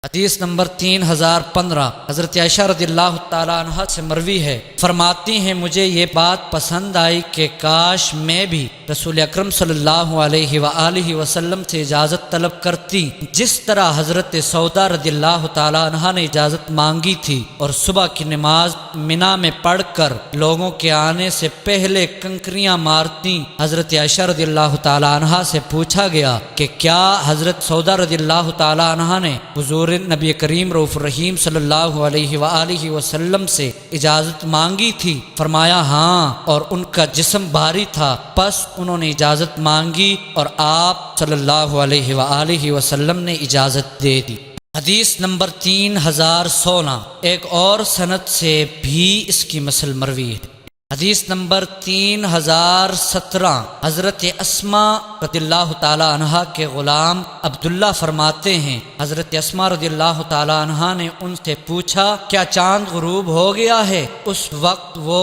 حدیث نمبر 3015 حضرت عائشہ رضی اللہ تعالیٰ عنہ سے مروی ہے، فرماتی ہیں مجھے یہ بات پسند آئی کہ کاش میں بھی رسول اکرم صلی اللہ علیہ وآلہ وسلم سے اجازت طلب کرتی، جس طرح حضرت سودا رضی اللہ تعالیٰ عنہ نے اجازت مانگی تھی اور صبح کی نماز منا میں پڑھ کر لوگوں کے آنے سے پہلے کنکریاں مارتی۔ حضرت عائشہ رضی اللہ تعالیٰ عنہ سے پوچھا گیا کہ کیا حضرت سودا رضی اللہ تعالیٰ عنہ نے حضور نبی کریم رؤوف الرحیم صلی اللہ علیہ وآلہ وسلم سے اجازت مانگی تھی؟ فرمایا ہاں، اور ان کا جسم بھاری تھا، پس انہوں نے اجازت مانگی اور آپ صلی اللہ علیہ وآلہ وسلم نے اجازت دے دی۔ حدیث نمبر 3016 ایک اور سند سے بھی اس کی مثل مروی ہے۔ حدیث نمبر 3017 حضرت اسماء رضی اللہ تعالی عنہا کے غلام عبداللہ فرماتے ہیں حضرت اسماء رضی اللہ تعالی عنہا نے ان سے پوچھا کیا چاند غروب ہو گیا ہے؟ اس وقت وہ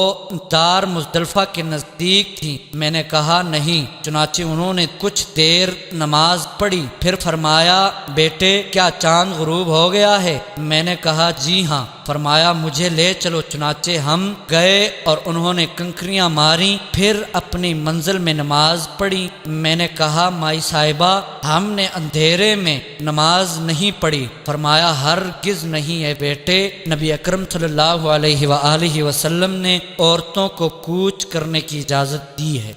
دار مزدلفہ کے نزدیک تھی۔ میں نے کہا نہیں، چنانچہ انہوں نے کچھ دیر نماز پڑھی، پھر فرمایا بیٹے کیا چاند غروب ہو گیا ہے؟ میں نے کہا جی ہاں۔ فرمایا مجھے لے چلو، چنانچہ ہم گئے اور انہوں نے کنکریاں ماری، پھر اپنی منزل میں نماز پڑھی۔ میں نے کہا مائی صاحبہ ہم نے اندھیرے میں نماز نہیں پڑھی۔ فرمایا ہرگز نہیں ہے بیٹے، نبی اکرم صلی اللہ علیہ وآلہ وسلم نے عورتوں کو کوچ کرنے کی اجازت دی ہے۔